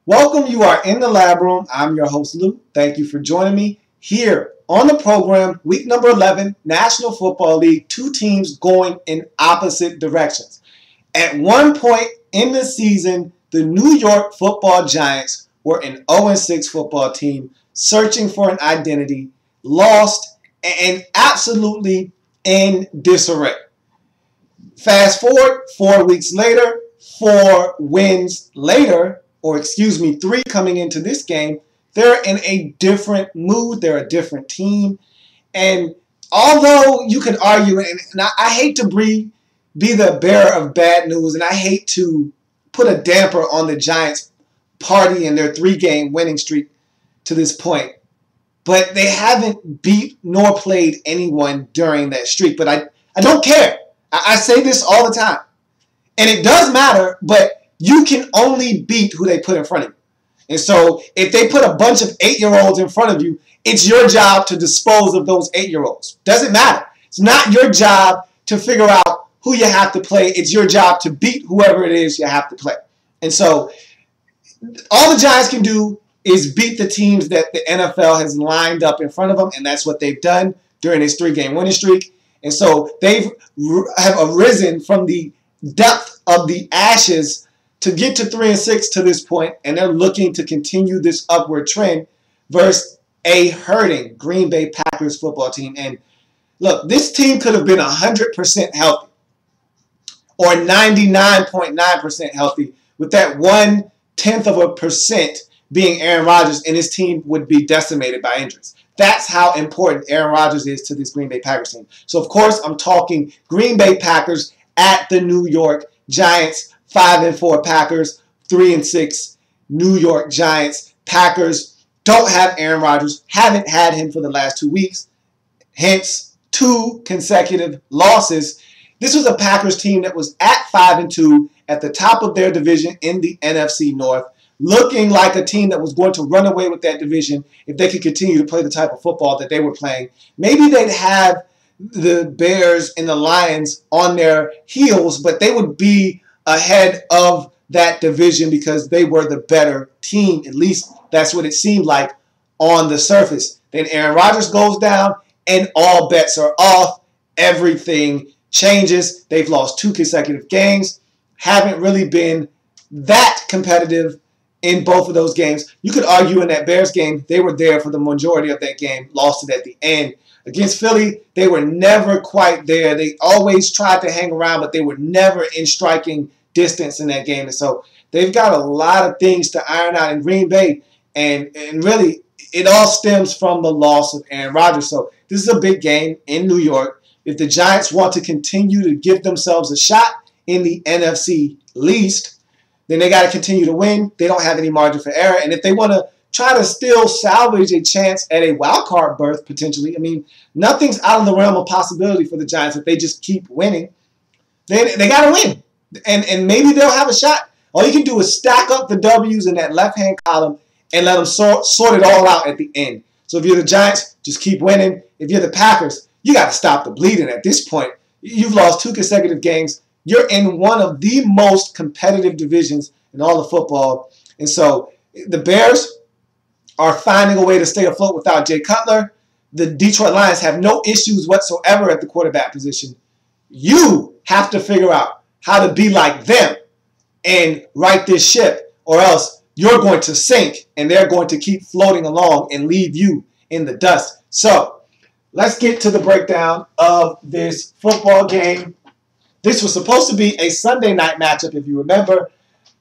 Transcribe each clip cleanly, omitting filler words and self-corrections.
Welcome, you are in the lab room. I'm your host, Lou. Thank you for joining me here on the program, week number 11, National Football League, two teams going in opposite directions. At one point in the season, the New York Football Giants were an 0-6 football team searching for an identity, lost, and absolutely in disarray. Fast forward 4 weeks later, 4 wins later, three coming into this game, they're in a different mood. They're a different team. And although you can argue, and I hate to be the bearer of bad news, and I hate to put a damper on the Giants' party and their 3-game winning streak to this point, but they haven't beat nor played anyone during that streak. But I don't care. I say this all the time. And it does matter, but you can only beat who they put in front of you. And so if they put a bunch of 8-year-olds in front of you, it's your job to dispose of those 8-year-olds. Doesn't matter. It's not your job to figure out who you have to play. It's your job to beat whoever it is you have to play. And so all the Giants can do is beat the teams that the NFL has lined up in front of them, and that's what they've done during this 3-game winning streak. And so they have arisen from the depth of the ashes to get to 3-6 to this point, and they're looking to continue this upward trend versus a hurting Green Bay Packers football team. And look, this team could have been 100% healthy or 99.9% healthy with that 0.1% being Aaron Rodgers, and his team would be decimated by injuries. That's how important Aaron Rodgers is to this Green Bay Packers team. So, of course, I'm talking Green Bay Packers at the New York Giants. 5-4 Packers, 3-6 New York Giants. Packers don't have Aaron Rodgers, haven't had him for the last 2 weeks, hence 2 consecutive losses. This was a Packers team that was at 5-2 at the top of their division in the NFC North, looking like a team that was going to run away with that division if they could continue to play the type of football that they were playing. Maybe they'd have the Bears and the Lions on their heels, but they would be ahead of that division because they were the better team. At least that's what it seemed like on the surface. Then Aaron Rodgers goes down and all bets are off. Everything changes. They've lost 2 consecutive games. Haven't really been that competitive in both of those games. You could argue in that Bears game, they were there for the majority of that game, lost it at the end. Against Philly, they were never quite there. They always tried to hang around, but they were never in striking distance in that game. And so they've got a lot of things to iron out in Green Bay. And really, it all stems from the loss of Aaron Rodgers. So this is a big game in New York. If the Giants want to continue to give themselves a shot in the NFC least, then they got to continue to win. They don't have any margin for error. And if they want to try to still salvage a chance at a wild card berth, potentially, I mean, nothing's out of the realm of possibility for the Giants if they just keep winning. Then they got to win. And maybe they'll have a shot. All you can do is stack up the W's in that left-hand column and let them sort it all out at the end. So if you're the Giants, just keep winning. If you're the Packers, you got to stop the bleeding at this point. You've lost 2 consecutive games. You're in one of the most competitive divisions in all of football. And so the Bears are finding a way to stay afloat without Jay Cutler. The Detroit Lions have no issues whatsoever at the quarterback position. You have to figure out how to be like them and right this ship, or else you're going to sink and they're going to keep floating along and leave you in the dust. So let's get to the breakdown of this football game. This was supposed to be a Sunday night matchup, if you remember.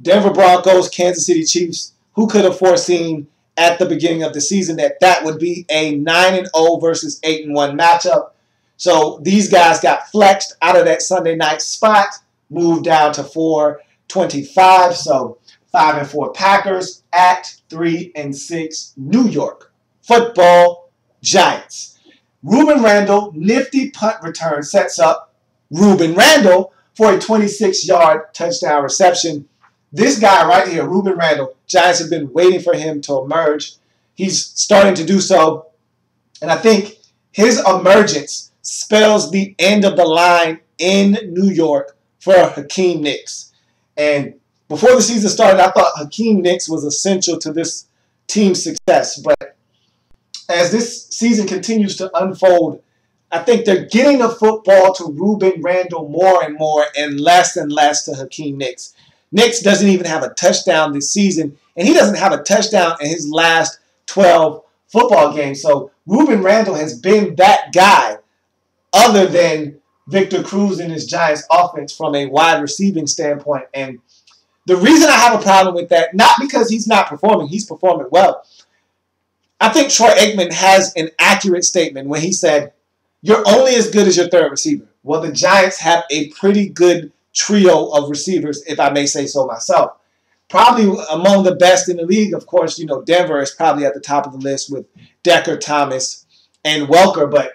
Denver Broncos, Kansas City Chiefs. Who could have foreseen at the beginning of the season that would be a 9-0 versus 8-1 matchup? So these guys got flexed out of that Sunday night spot, moved down to 425. So 5-4 Packers at 3-6 New York Football Giants. Ruben Randle, nifty punt return, sets up Ruben Randle for a 26-yard touchdown reception. This guy right here, Ruben Randle, Giants have been waiting for him to emerge. He's starting to do so. And I think his emergence spells the end of the line in New York for Hakeem Nicks. And before the season started, I thought Hakeem Nicks was essential to this team's success. But as this season continues to unfold, I think they're getting the football to Rueben Randle more and less to Hakeem Nicks. Nicks doesn't even have a touchdown this season, and he doesn't have a touchdown in his last 12 football games. So Rueben Randle has been that guy other than Victor Cruz and his Giants offense from a wide receiving standpoint. And the reason I have a problem with that, not because he's not performing, he's performing well. I think Troy Aikman has an accurate statement when he said, you're only as good as your third receiver. Well, the Giants have a pretty good trio of receivers, if I may say so myself. Probably among the best in the league. Of course, Denver is probably at the top of the list with Decker, Thomas, and Welker. But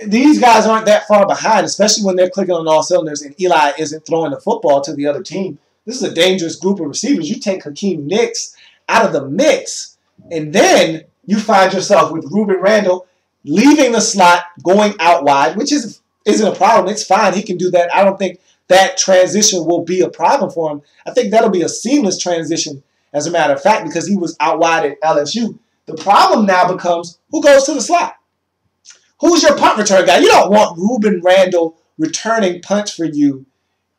these guys aren't that far behind, especially when they're clicking on all cylinders and Eli isn't throwing the football to the other team. This is a dangerous group of receivers. You take Hakeem Nicks out of the mix, and then you find yourself with Rueben Randle leaving the slot, going out wide, which isn't a problem. It's fine. He can do that. I don't think that transition will be a problem for him. I think that'll be a seamless transition, as a matter of fact, because he was out wide at LSU. The problem now becomes, who goes to the slot? Who's your punt return guy? You don't want Rueben Randle returning punts for you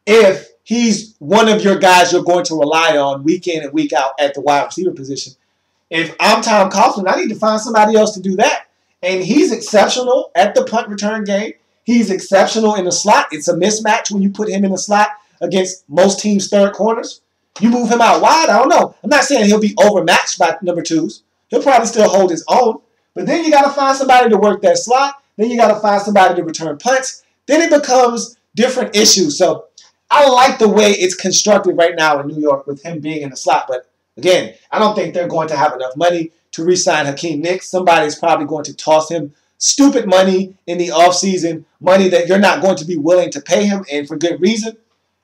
if he's one of your guys you're going to rely on week in and week out at the wide receiver position. If I'm Tom Coughlin, I need to find somebody else to do that. And he's exceptional at the punt return game. He's exceptional in the slot. It's a mismatch when you put him in the slot against most teams' third corners. You move him out wide, I don't know. I'm not saying he'll be overmatched by number twos. He'll probably still hold his own. But then you got to find somebody to work that slot. Then you got to find somebody to return punts. Then it becomes different issues. So I like the way it's constructed right now in New York with him being in the slot. But again, I don't think they're going to have enough money to re-sign Hakeem Nicks. Somebody's probably going to toss him stupid money in the offseason, money that you're not going to be willing to pay him, and for good reason.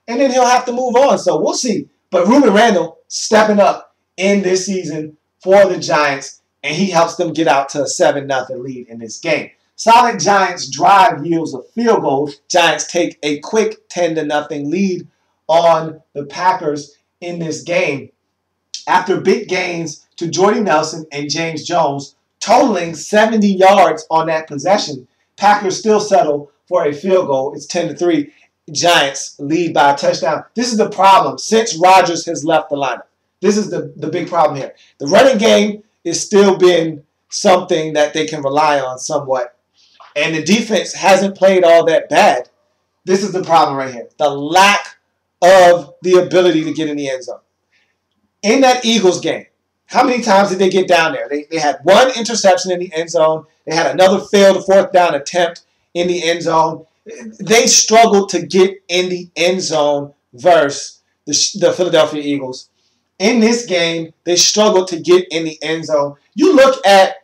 And then he'll have to move on. So we'll see. But Rueben Randle stepping up in this season for the Giants, and he helps them get out to a 7-0 lead in this game. Solid Giants drive yields a field goal. Giants take a quick 10-0 lead on the Packers in this game after big gains to Jordy Nelson and James Jones, totaling 70 yards on that possession. Packers still settle for a field goal. It's 10-3. Giants lead by a touchdown. This is the problem since Rodgers has left the lineup. This is the big problem here. The running game is still been something that they can rely on somewhat. And the defense hasn't played all that bad. This is the problem right here. The lack of the ability to get in the end zone. In that Eagles game, how many times did they get down there? They had one interception in the end zone. They had another failed fourth down attempt in the end zone. They struggled to get in the end zone versus the Philadelphia Eagles. In this game, they struggled to get in the end zone. You look at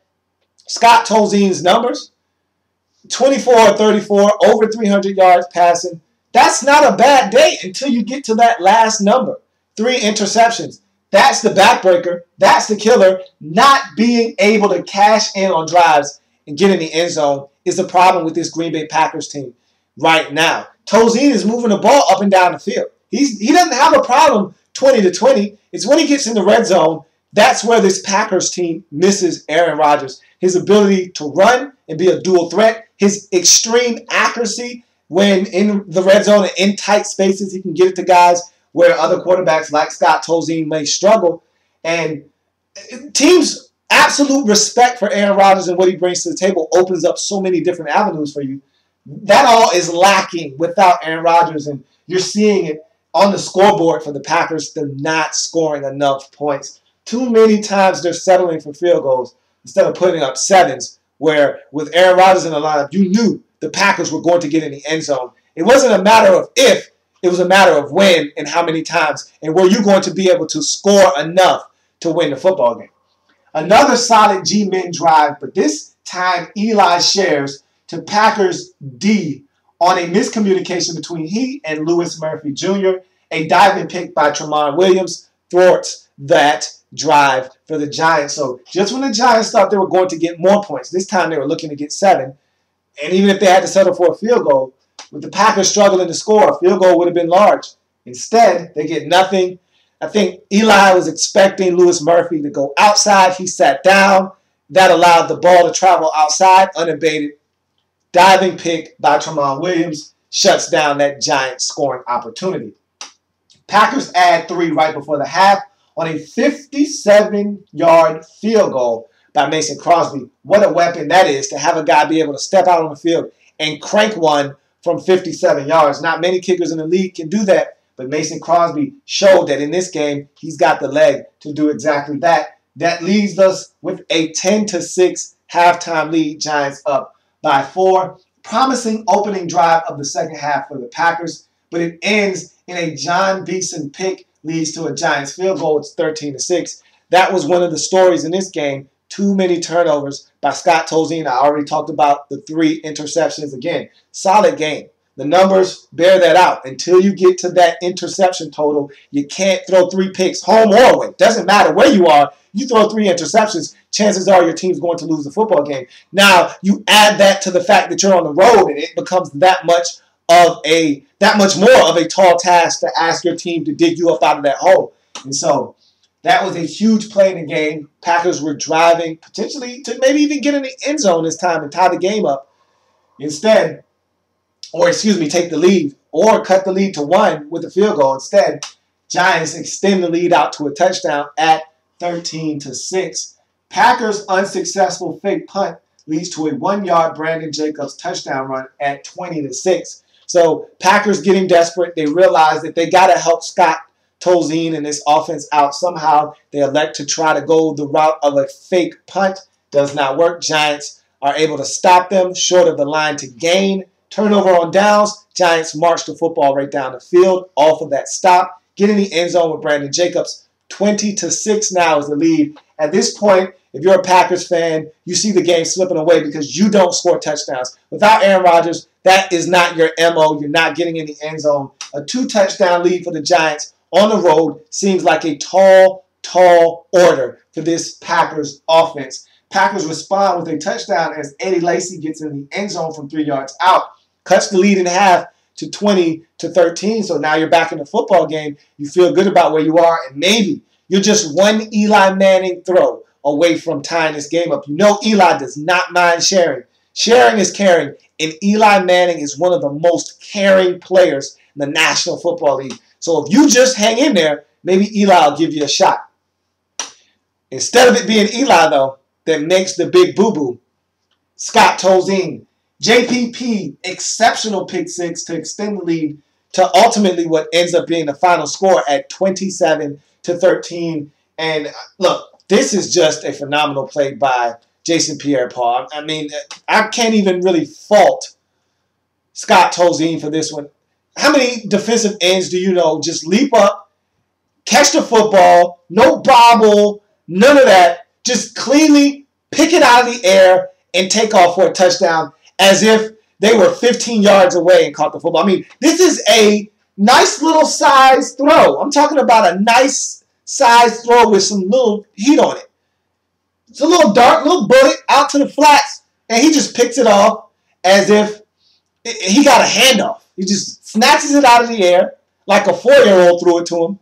Scott Tolzien's numbers, 24-34, over 300 yards passing. That's not a bad day until you get to that last number. 3 interceptions. That's the backbreaker. That's the killer. Not being able to cash in on drives and get in the end zone is the problem with this Green Bay Packers team right now. Tolzien is moving the ball up and down the field. He doesn't have a problem 20-20. It's when he gets in the red zone, that's where this Packers team misses Aaron Rodgers. His ability to run and be a dual threat, his extreme accuracy when in the red zone and in tight spaces, he can get it to guys where other quarterbacks like Scott Tolzien may struggle. And teams' absolute respect for Aaron Rodgers and what he brings to the table opens up so many different avenues for you. That all is lacking without Aaron Rodgers, and you're seeing it on the scoreboard for the Packers. They're not scoring enough points. Too many times they're settling for field goals instead of putting up sevens, where with Aaron Rodgers in the lineup, you knew the Packers were going to get in the end zone. It wasn't a matter of if, it was a matter of when and how many times, and were you going to be able to score enough to win the football game. Another solid G-men drive, but this time Eli shares to Packers D on a miscommunication between he and Louis Murphy Jr. A diving pick by Tramon Williams thwarts that drive for the Giants. So just when the Giants thought they were going to get more points, this time they were looking to get 7. And even if they had to settle for a field goal, with the Packers struggling to score, a field goal would have been large. Instead, they get nothing. I think Eli was expecting Louis Murphy to go outside. He sat down. That allowed the ball to travel outside unabated. Diving pick by Tramon Williams shuts down that Giants scoring opportunity. Packers add 3 right before the half on a 57-yard field goal by Mason Crosby. What a weapon that is to have a guy be able to step out on the field and crank one from 57 yards. Not many kickers in the league can do that, but Mason Crosby showed that in this game he's got the leg to do exactly that. That leaves us with a 10-6 halftime lead. Giants up by 4. Promising opening drive of the second half for the Packers, but it ends in a John Beeson pick, leads to a Giants field goal. It's 13-6. That was one of the stories in this game. Too many turnovers by Scott Tolzien. I already talked about the 3 interceptions. Again, solid game. The numbers bear that out. Until you get to that interception total, you can't throw 3 picks, home or away. Doesn't matter where you are. You throw 3 interceptions, chances are your team's going to lose the football game. Now, you add that to the fact that you're on the road, and it becomes that much more of a tall task to ask your team to dig you up out of that hole. And so that was a huge play in the game. Packers were driving potentially to maybe even get in the end zone this time and tie the game up. Instead, take the lead or cut the lead to 1 with a field goal. Instead, Giants extend the lead out to a touchdown at 13-6. Packers' unsuccessful fake punt leads to a 1-yard Brandon Jacobs touchdown run at 20-6. So Packers getting desperate. They realize that they got to help Scott Tolzien and this offense out somehow. They elect to try to go the route of a fake punt. Does not work. Giants are able to stop them short of the line to gain. Turnover on downs. Giants march the football right down the field off of that stop. Get in the end zone with Brandon Jacobs. 20-6 now is the lead. At this point, if you're a Packers fan, you see the game slipping away because you don't score touchdowns. Without Aaron Rodgers, that is not your MO. You're not getting in the end zone. A 2-touchdown lead for the Giants on the road seems like a tall order for this Packers offense. Packers respond with a touchdown as Eddie Lacy gets in the end zone from 3 yards out. Cuts the lead in half to 20-13. So now you're back in the football game. You feel good about where you are, and maybe you're just one Eli Manning throw away from tying this game up. You know Eli does not mind sharing. Sharing is caring, and Eli Manning is one of the most caring players in the National Football League. So if you just hang in there, maybe Eli will give you a shot. Instead of it being Eli, though, that makes the big boo-boo, Scott Tolzien, JPP, exceptional pick 6 to extend the lead to ultimately what ends up being the final score at 27-13. And look, this is just a phenomenal play by Jason Pierre-Paul. I mean, I can't even really fault Scott Tolzien for this one. How many defensive ends do you know just leap up, catch the football, no bobble, none of that, just cleanly pick it out of the air and take off for a touchdown as if they were 15 yards away and caught the football? I mean, this is a nice little size throw. I'm talking about a nice size throw with some little heat on it. It's a little dark, little bullet out to the flats, and he just picks it off as if he got a handoff. He just snatches it out of the air like a 4-year-old threw it to him,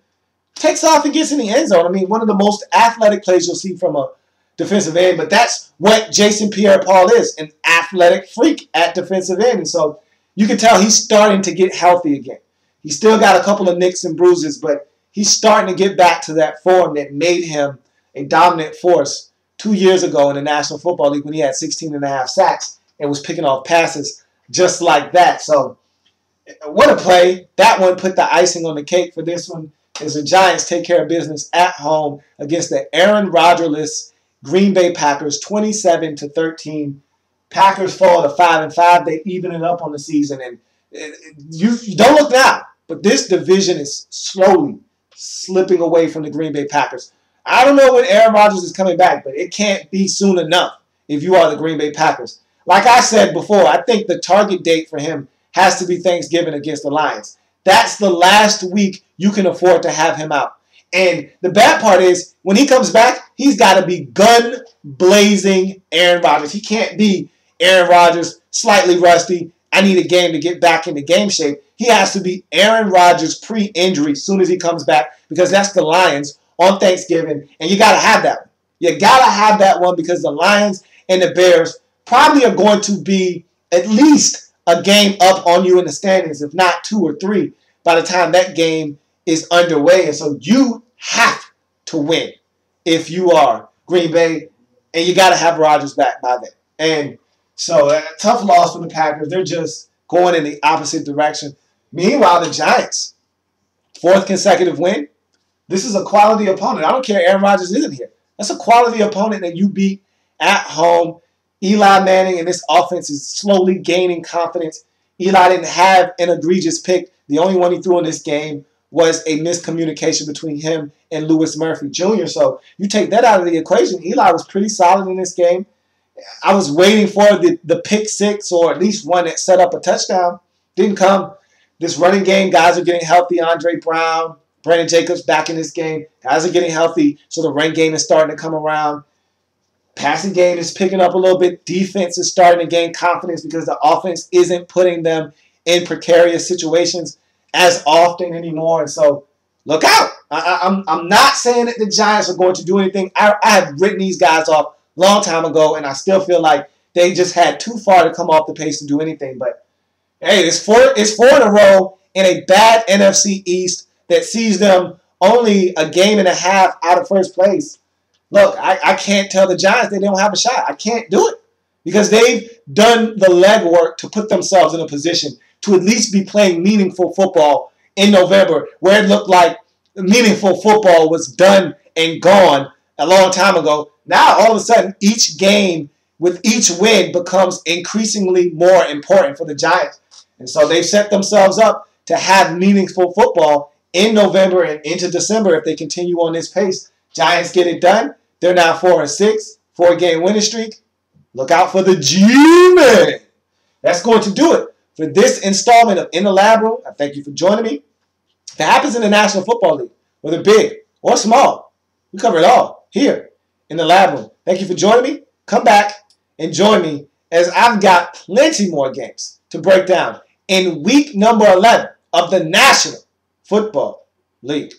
takes off and gets in the end zone. I mean, one of the most athletic plays you'll see from a defensive end, but that's what Jason Pierre-Paul is, an athletic freak at defensive end. And so you can tell he's starting to get healthy again. He's still got a couple of nicks and bruises, but he's starting to get back to that form that made him a dominant force 2 years ago in the National Football League when he had 16.5 sacks and was picking off passes just like that. So what a play. That one put the icing on the cake for this one as the Giants take care of business at home against the Aaron Rodgers-less Green Bay Packers, 27-13. Packers fall to 5-5. They even it up on the season. And you don't look now, but this division is slowly slipping away from the Green Bay Packers. I don't know when Aaron Rodgers is coming back, but it can't be soon enough if you are the Green Bay Packers. Like I said before, I think the target date for him has to be Thanksgiving against the Lions. That's the last week you can afford to have him out. And the bad part is, when he comes back, he's got to be gun-blazing Aaron Rodgers. He can't be Aaron Rodgers, slightly rusty. I need a game to get back into game shape. he has to be Aaron Rodgers pre-injury as soon as he comes back, because that's the Lions on Thanksgiving, and you got to have that one. You got to have that one because the Lions and the Bears probably are going to be at least a game up on you in the standings, if not 2 or 3, by the time that game is underway. And so you have to win if you are Green Bay, and you got to have Rodgers back by then. And so a tough loss for the Packers. They're just going in the opposite direction. Meanwhile, the Giants, 4th consecutive win. This is a quality opponent. I don't care Aaron Rodgers isn't here. That's a quality opponent that you beat at home. Eli Manning and this offense is slowly gaining confidence. Eli didn't have an egregious pick. The only one he threw in this game was a miscommunication between him and Louis Murphy Jr. So you take that out of the equation. Eli was pretty solid in this game. I was waiting for the pick six, or at least one that set up a touchdown. Didn't come. This running game, guys are getting healthy. Andre Brown, Brandon Jacobs back in this game. Guys are getting healthy, so the run game is starting to come around. Passing game is picking up a little bit. Defense is starting to gain confidence because the offense isn't putting them in precarious situations as often anymore. And so, look out. I'm not saying that the Giants are going to do anything. I have written these guys off a long time ago, and I still feel like they just had too far to come off the pace to do anything. But, hey, it's four in a row in a bad NFC East that sees them only a game and a half out of first place. Look, I can't tell the Giants they don't have a shot. I can't do it because they've done the legwork to put themselves in a position to at least be playing meaningful football in November, where it looked like meaningful football was done and gone a long time ago. Now, all of a sudden, each game with each win becomes increasingly more important for the Giants. And so they've set themselves up to have meaningful football in November and into December if they continue on this pace. Giants get it done. They're now 4-6, 4-game winning streak. Look out for the G-Man. That's going to do it for this installment of In the Lab Room. I thank you for joining me. If it happens in the National Football League, whether big or small, we cover it all here in the Lab Room. Thank you for joining me. Come back and join me as I've got plenty more games to break down in week number 11 of the National Football League.